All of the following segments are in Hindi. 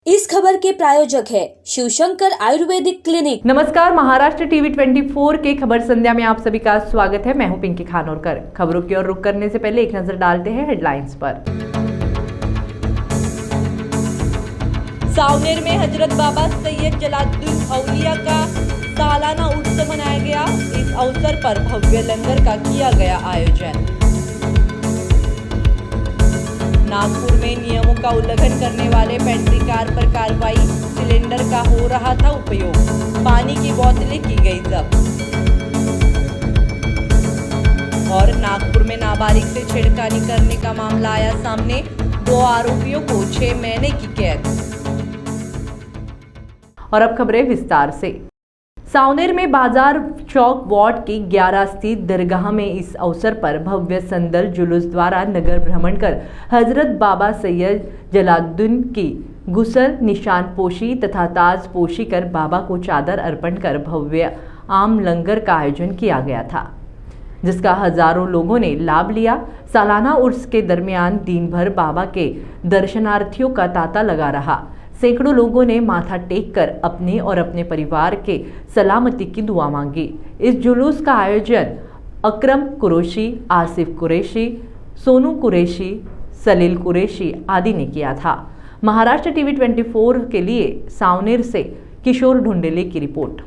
इस खबर के प्रायोजक है शिवशंकर आयुर्वेदिक क्लिनिक। नमस्कार, महाराष्ट्र टीवी 24 के खबर संध्या में आप सभी का स्वागत है। मैं हूं पिंकी खानोरकर। खबरों की ओर रुख करने से पहले एक नजर डालते हैं हेडलाइंस पर। सावनेर में हजरत बाबा सैयद जलालुद्दीन औलिया का सालाना उत्सव मनाया गया। इस अवसर पर भव्य लंगर का किया गया आयोजन। नागपुर में नियमों का उल्लंघन करने वाले पेंट्री कार पर कार्रवाई। सिलेंडर का हो रहा था उपयोग, पानी की बोतलें की गई जब्त। और नागपुर में नाबालिग से छेड़खानी करने का मामला आया सामने। 2 आरोपियों को 6 महीने की कैद। और अब खबरें विस्तार से। सावनेर में बाजार चौक वार्ड की 11 स्थित दरगाह में इस अवसर पर भव्य संदल जुलूस द्वारा नगर भ्रमण कर हजरत बाबा सैयद जलालुद्दीन की गुसल निशान पोशी तथा ताज पोशी कर बाबा को चादर अर्पण कर भव्य आम लंगर का आयोजन किया गया था, जिसका हजारों लोगों ने लाभ लिया। सालाना उर्स के दरमियान दिन भर बाबा के दर्शनार्थियों का तांता लगा रहा। सैकड़ों लोगों ने माथा टेक कर अपने और अपने परिवार के सलामती की दुआ मांगी। इस जुलूस का आयोजन अकरम कुरैशी, आसिफ कुरैशी, सोनू कुरैशी, सलील कुरैशी आदि ने किया था। महाराष्ट्र टीवी 24 के लिए सावनेर से किशोर ढुंडेले की रिपोर्ट।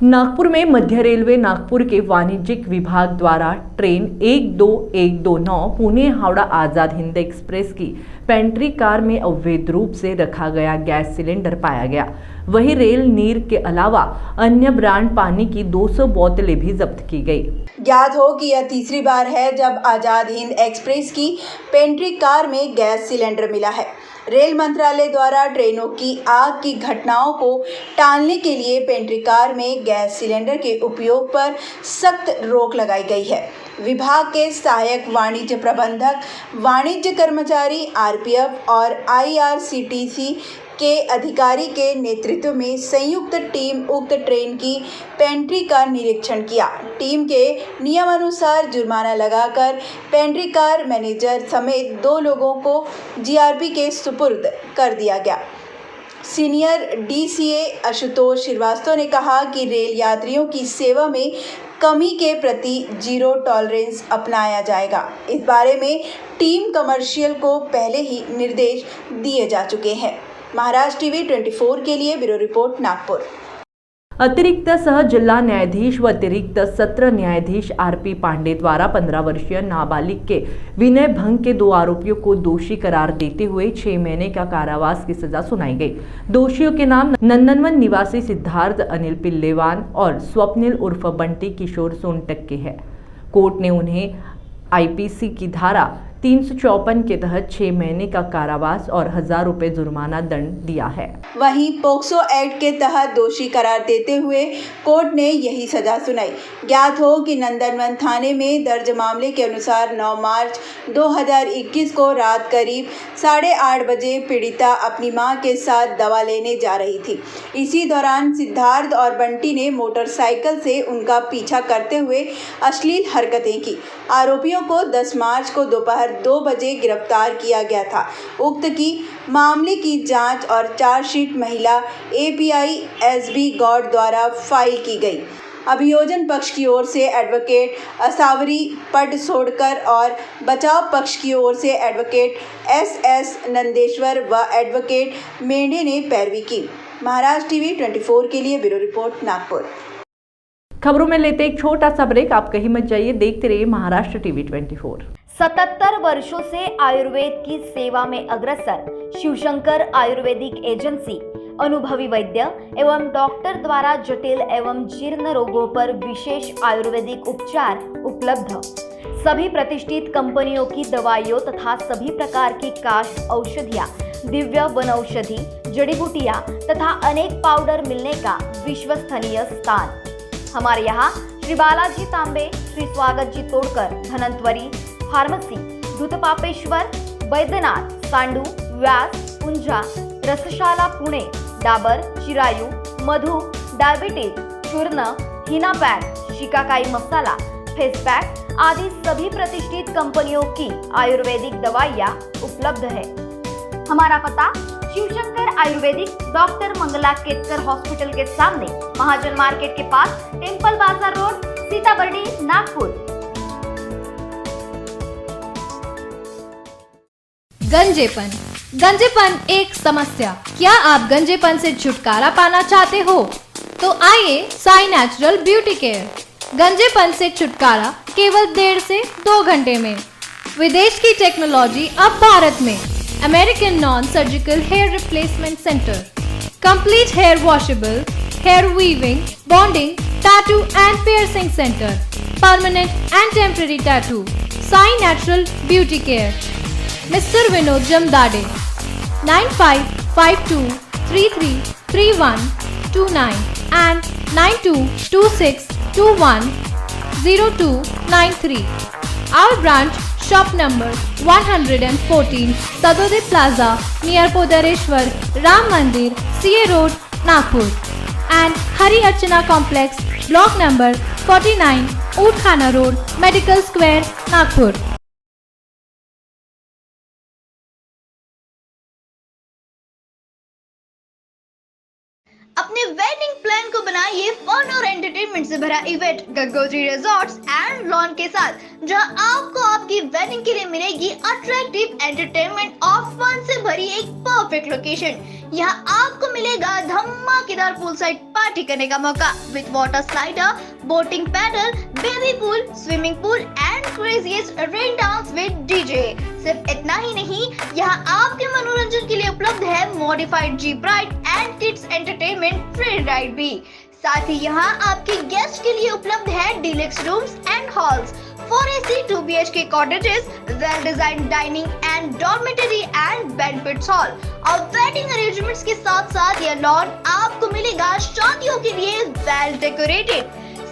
नागपुर में मध्य रेलवे नागपुर के वाणिज्यिक विभाग द्वारा ट्रेन 12129 पुणे हावड़ा आजाद हिंद एक्सप्रेस की पेंट्री कार में अवैध रूप से रखा गया गैस सिलेंडर पाया गया। वहीं रेल नीर के अलावा अन्य ब्रांड पानी की 200 बोतलें भी जब्त की गई। ज्ञात हो कि यह तीसरी बार है जब आजाद हिंद एक्सप्रेस की पेंट्री कार में गैस सिलेंडर मिला है। रेल मंत्रालय द्वारा ट्रेनों की आग की घटनाओं को टालने के लिए पेंट्री कार में गैस सिलेंडर के उपयोग पर सख्त रोक लगाई गई है। विभाग के सहायक वाणिज्य प्रबंधक, वाणिज्य कर्मचारी, आरपीएफ और आईआरसीटीसी के अधिकारी के नेतृत्व में संयुक्त टीम उक्त ट्रेन की पेंट्री का निरीक्षण किया। टीम के नियमानुसार जुर्माना लगाकर पेंट्री कार मैनेजर समेत 2 लोगों को जीआरपी के सुपुर्द कर दिया गया। सीनियर डीसीए आशुतोष श्रीवास्तव ने कहा कि रेल यात्रियों की सेवा में कमी के प्रति जीरो टॉलरेंस अपनाया जाएगा। इस बारे में टीम कमर्शियल को पहले ही निर्देश दिए जा चुके हैं। महाराष्ट्र टीवी 24 के लिए ब्यूरो रिपोर्ट, नागपुर। अतिरिक्त सह जिला न्यायाधीश व अतिरिक्त सत्र न्यायाधीश आरपी पांडे द्वारा 15 वर्षीय नाबालिग के विनय भंग के 2 आरोपियों को दोषी करार देते हुए 6 महीने का कारावास की सजा सुनाई गई। दोषियों के नाम नंदनवन निवासी सिद्धार्थ अनिल पिल्लेवान और स्वप्निल उर्फ बंटी किशोर सोनटक के हैं। कोर्ट ने उन्हें आईपीसी की धारा 354 के तहत 6 महीने का कारावास और 1000 रुपये जुर्माना दंड दिया है। वहीं पोक्सो एक्ट के तहत दोषी करार देते हुए कोर्ट ने यही सजा सुनाई। ज्ञात हो कि नंदनवन थाने में दर्ज मामले के अनुसार 9 मार्च 2021 को रात करीब 8:30 बजे पीड़िता अपनी मां के साथ दवा लेने जा रही थी। इसी दौरान सिद्धार्थ और बंटी ने मोटरसाइकिल से उनका पीछा करते हुए अश्लील हरकतें की। आरोपियों को 10 मार्च को दोपहर 2 बजे गिरफ्तार किया गया था। उक्त की मामले की जांच और चार्जशीट महिला एपीआई एसबी गौड़ द्वारा फाइल की गई। अभियोजन पक्ष की ओर से एडवोकेट असावरी पटसोडकर और बचाव पक्ष की ओर से एडवोकेट एसएस नंदेश्वर व एडवोकेट मेंढे ने पैरवी की। महाराष्ट्र टीवी 24 के लिए ब्यूरो रिपोर्ट, नागपुर। खबरों में लेते एक छोटा सा ब्रेक। आप कहीं मत जाइए, देखते रहिए महाराष्ट्र टीवी 24। 77 वर्षों से आयुर्वेद की सेवा में अग्रसर शिवशंकर आयुर्वेदिक एजेंसी अनुभवी वैद्य एवं डॉक्टर द्वारा जटिल एवं जीर्ण रोगों पर विशेष आयुर्वेदिक उपचार उपलब्ध। सभी प्रतिष्ठित कंपनियों की दवाइयों तथा सभी प्रकार की काश औषधियाँ, दिव्य वनौषधि, जड़ी बूटियाँ तथा अनेक पाउडर मिलने का विश्वसनीय स्थान। हमारे यहाँ श्री बालाजी तांबे, श्री स्वागत जी तोड़कर, धनंतरी फार्मेसी, दूधपापेश्वर, बैद्यनाथ, सांडू, व्यास, पुंजा, रसशाला पुणे, डाबर, चिरायू, मधु, डायबिटीज, चूर्ण, हिना पैक, शिकाकाई मसाला, फेस पैक आदि सभी प्रतिष्ठित कंपनियों की आयुर्वेदिक दवाइयाँ उपलब्ध है। हमारा पता शिवशंकर आयुर्वेदिक डॉक्टर मंगला केतकर हॉस्पिटल के सामने, महाजन मार्केट के पास, टेम्पल बाजार रोड, सीताबर्डी, नागपुर। गंजेपन एक समस्या। क्या आप गंजेपन से छुटकारा पाना चाहते हो? तो आइए साई नेचुरल ब्यूटी केयर। गंजेपन से छुटकारा केवल 1.5 से 2 घंटे में। विदेश की टेक्नोलॉजी अब भारत में। American non surgical hair replacement centre, complete hair washable, hair weaving, bonding, tattoo and piercing centre, permanent and temporary tattoo. Sai natural beauty care, Mr. Vinod Jamdade, 9552333129 and 9226210293. Our branch, shop number 114, Sadode Plaza, near Podareshwar, Ram Mandir, CA Road, Nagpur, and Hari Archana Complex, block number 49, Utkhana Road, Medical Square, Nagpur. अपने वेडिंग प्लान को बनाइए फन और एंटरटेनमेंट से भरा event Gangotri resorts and lawn के साथ, जहां आपको आपकी वेडिंग के लिए मिलेगी अट्रैक्टिव एंटरटेनमेंट और फन से भरी एक परफेक्ट लोकेशन। यहां आपको मिलेगा धमाकेदार पूल साइड पार्टी करने का मौका with water slider, boating pedal, baby pool, swimming pool and craziest rain dance with DJ. सिर्फ इतना ही नहीं, यहाँ आपके मनोरंजन के लिए उपलब्ध है modified jeep ride and kids entertainment free ride भी। साथ ही यहाँ आपके गेस्ट के लिए उपलब्ध है deluxe rooms and halls, 4AC 2BHK cottages, well designed dining and dormitory and banquet hall। और वेडिंग अरेंजमेंट्स के साथ साथ यह लॉन आपको मिलेगा शादियों के लिए वेल डेकोरेटेड।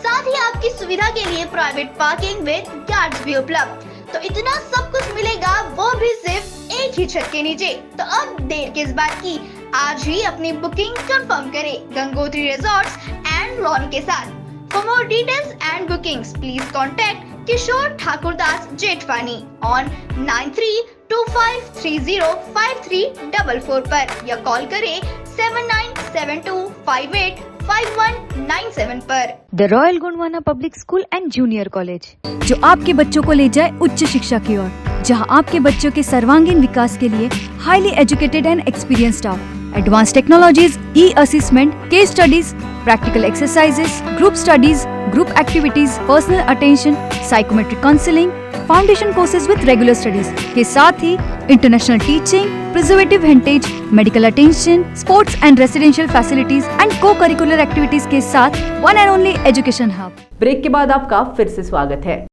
साथ ही आपकी सुविधा के लिए प्राइवेट पार्किंग विद गार्ड्स भी उपलब्ध। तो इतना सब कुछ मिलेगा, वो भी सिर्फ एक ही छत के नीचे। तो अब देर किस बात की, आज ही अपनी बुकिंग कंफर्म करें गंगोत्री रिजॉर्ट्स एंड लॉन के साथ। For more details and bookings please contact Kishore Thakurdas Jethwani on 9325305344 पर, या कॉल करें 7972585197 पर। The royal Gondwana public school and junior college, जो आपके बच्चों को ले जाए उच्च शिक्षा की ओर, जहां आपके बच्चों के सर्वांगीण विकास के लिए highly educated and experience staff, advance technologies, e assessment, case studies, practical exercises, group studies, group activities, personal attention, psychometric counselling, foundation courses with regular studies के साथ ही international teaching, preservative heritage, medical attention, sports and residential facilities and cocurricular activities के साथ one and only education hub. Break के बाद आपका फिर से स्वागत है।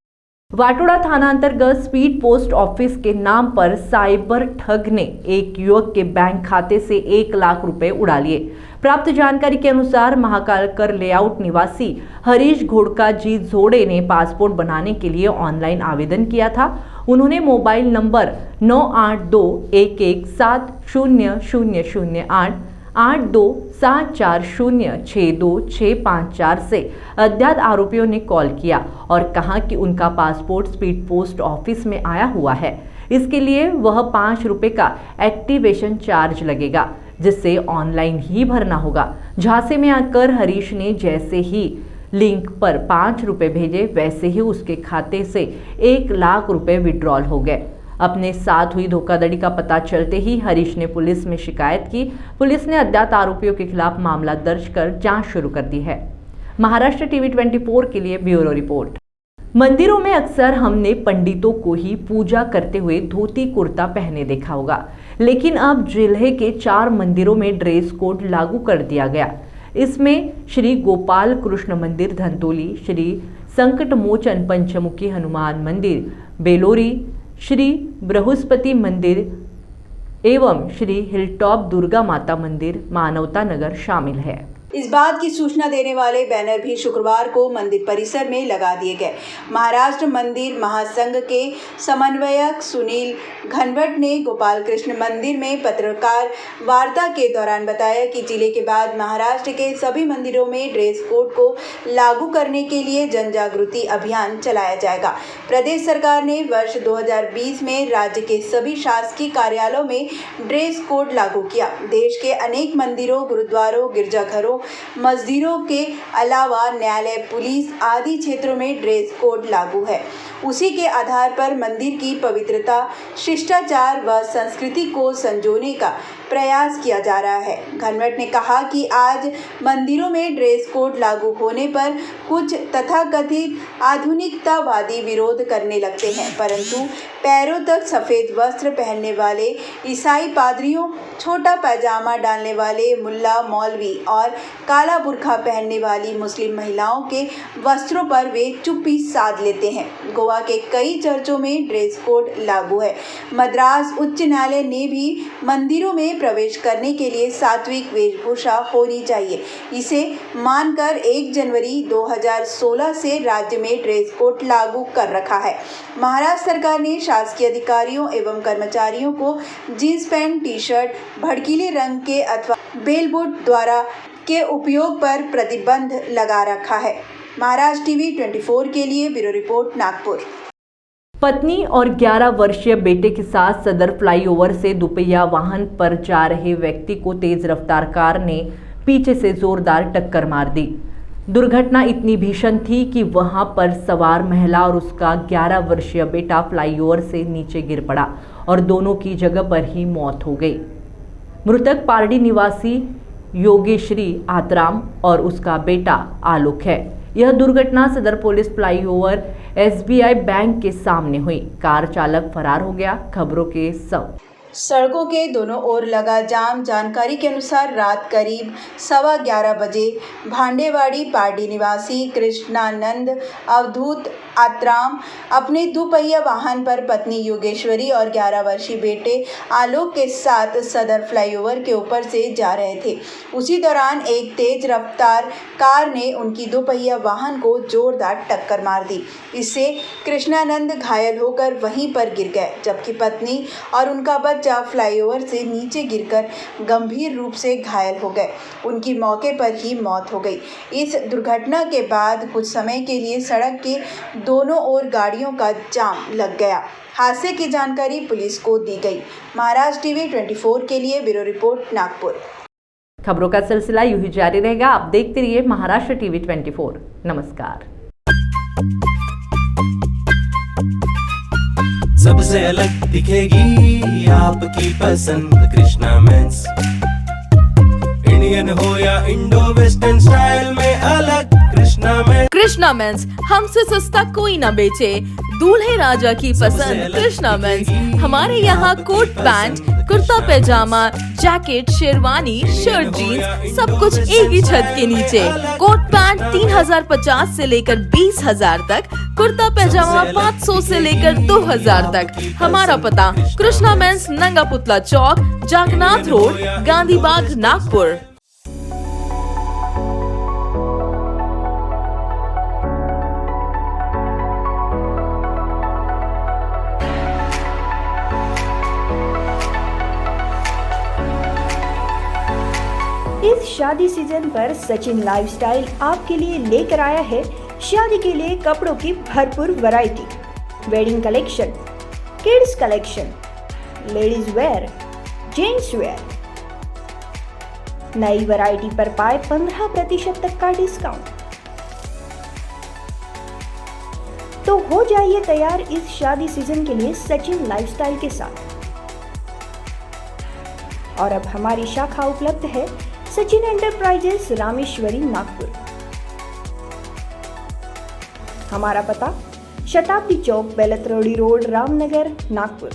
वाटोड़ा थाना अंतर्गत स्पीड पोस्ट ऑफिस के नाम पर साइबर ठग ने एक युवक के बैंक खाते से 1 लाख रुपए उड़ा लिए। प्राप्त जानकारी के अनुसार महाकालकर लेआउट निवासी हरीश घोड़का जी जोड़े ने पासपोर्ट बनाने के लिए ऑनलाइन आवेदन किया था। उन्होंने मोबाइल नंबर 9821170008 8274062654 से अज्ञात आरोपियों ने कॉल किया और कहा कि उनका पासपोर्ट स्पीड पोस्ट ऑफिस में आया हुआ है, इसके लिए वह 5 रुपए का एक्टिवेशन चार्ज लगेगा, जिससे ऑनलाइन ही भरना होगा। झांसे में आकर हरीश ने जैसे ही लिंक पर 5 रुपए भेजे, वैसे ही उसके खाते से 1 लाख रुपए विड्रॉल हो गए। अपने साथ हुई धोखाधड़ी का पता चलते ही हरीश ने पुलिस में शिकायत की। पुलिस ने अज्ञात आरोपियों के खिलाफ मामला दर्ज कर जांच शुरू कर दी है। महाराष्ट्र टीवी 24 के लिए ब्यूरो रिपोर्ट। मंदिरों में अक्सर हमने पंडितों को ही पूजा करते हुए धोती कुर्ता पहने देखा होगा, लेकिन अब जिले के 4 मंदिरों में ड्रेस कोड लागू कर दिया गया। इसमें श्री गोपाल कृष्ण मंदिर धंतोली, श्री संकट मोचन पंचमुखी हनुमान मंदिर बेलोरी, श्री बृहस्पति मंदिर एवं श्री हिलटॉप दुर्गा माता मंदिर मानवता नगर शामिल है। इस बात की सूचना देने वाले बैनर भी शुक्रवार को मंदिर परिसर में लगा दिए गए। महाराष्ट्र मंदिर महासंघ के समन्वयक सुनील घनवट ने गोपाल कृष्ण मंदिर में पत्रकार वार्ता के दौरान बताया कि जिले के बाद महाराष्ट्र के सभी मंदिरों में ड्रेस कोड को लागू करने के लिए जन जागृति अभियान चलाया जाएगा। प्रदेश सरकार ने वर्ष 2020 में राज्य के सभी शासकीय कार्यालयों में ड्रेस कोड लागू किया। देश के अनेक मंदिरों, गुरुद्वारों, गिरजाघरों, मस्जिदों के अलावा न्यायालय, पुलिस आदि क्षेत्रों में ड्रेस कोड लागू है। उसी के आधार पर मंदिर की पवित्रता, शिष्टाचार व संस्कृति को संजोने का प्रयास किया जा रहा है। घनवट ने कहा कि आज मंदिरों में ड्रेस कोड लागू होने पर कुछ तथाकथित आधुनिकतावादी विरोध करने लगते हैं, परंतु पैरों तक सफ़ेद वस्त्र पहनने वाले ईसाई पादरियों, छोटा पैजामा डालने वाले मुल्ला मौलवी और काला बुर्खा पहनने वाली मुस्लिम महिलाओं के वस्त्रों पर वे चुप्पी साध लेते हैं। गोवा के कई चर्चों में ड्रेस कोड लागू है। मद्रास उच्च न्यायालय ने भी मंदिरों में प्रवेश करने के लिए सात्विक वेशभूषा होनी चाहिए, इसे मानकर 1 जनवरी 2016 से राज्य में ड्रेस कोड लागू कर रखा है। महाराष्ट्र सरकार ने शासकीय अधिकारियों एवं कर्मचारियों को जींस पैंट, टी शर्ट, भड़कीले रंग के अथवा बेलबूट द्वारा के उपयोग पर प्रतिबंध लगा रखा है। महाराष्ट्र टीवी 24 के लिए ब्यूरो रिपोर्ट, नागपुर। पत्नी और 11 वर्षीय बेटे के साथ सदर फ्लाईओवर से दुपहिया वाहन पर जा रहे व्यक्ति को तेज रफ्तार कार ने पीछे से जोरदार टक्कर मार दी। दुर्घटना इतनी भीषण थी कि वहां पर सवार महिला और उसका 11 वर्षीय बेटा फ्लाईओवर से नीचे गिर पड़ा और दोनों की जगह पर ही मौत हो गई। मृतक पारडी निवासी योगेश्वरी आतराम और उसका बेटा आलोक है। यह दुर्घटना सदर पुलिस फ्लाईओवर SBI बैंक के सामने हुई। कार चालक फरार हो गया। खबरों के सड़कों के दोनों ओर लगा जाम। जानकारी के अनुसार रात करीब 11:15 बजे भांडेवाड़ी पारडी निवासी कृष्णानंद अवधूत आतराम अपने दुपहिया वाहन पर पत्नी योगेश्वरी और 11 वर्षीय बेटे आलोक के साथ सदर फ्लाईओवर के ऊपर से जा रहे थे। उसी दौरान एक तेज रफ्तार कार ने उनकी दुपहिया वाहन को जोरदार टक्कर मार दी। इससे कृष्णानंद घायल होकर वहीं पर गिर गए, जबकि पत्नी और उनका बच्चा फ्लाईओवर से नीचे गिरकर गंभीर रूप से घायल हो गए। उनकी मौके पर ही मौत हो गई। इस दुर्घटना के बाद कुछ समय के लिए सड़क के दोनों ओर गाड़ियों का जाम लग गया। हादसे की जानकारी पुलिस को दी गई। महाराष्ट्र टीवी 24 के लिए ब्यूरो रिपोर्ट, नागपुर। खबरों का सिलसिला यूं ही जारी रहेगा। आप देखते रहिए महाराष्ट्र टीवी 24। नमस्कार। सबसे अलग दिखेगी आपकी पसंद कृष्णा मेंस। इंडियन हो या इंडो वेस्टर्न स्टाइल में अलग कृष्णा मेंस हमसे सस्ता कोई ना बेचे। दूल्हे राजा की पसंद कृष्णा मेंस। हमारे यहाँ कोट पैंट, कुर्ता पैजामा, जैकेट, शेरवानी, शर्ट, जीन्स सब कुछ एक ही छत के नीचे। कोट पैंट 3050 से लेकर 20,000 तक, कुर्ता पैजामा 500 से लेकर 2000 तक। हमारा पता कृष्णा मेंस, नंगा पुतला चौक, जागनाथ रोड, गांधी बाग, नागपुर। इस शादी सीजन पर सचिन लाइफस्टाइल आपके लिए लेकर आया है शादी के लिए कपड़ों की भरपूर variety. Wedding collection, kids collection, ladies wear, gents wear. नई वैरायटी पर पाए 15% तक का डिस्काउंट। तो हो जाइए तैयार इस शादी सीजन के लिए सचिन लाइफस्टाइल के साथ। और अब हमारी शाखा उपलब्ध है सचिन एंटरप्राइजेस, रामेश्वरी, नागपुर। हमारा पता शताब्दी चौक, बेलतरोड़ी रोड, रामनगर, नागपुर।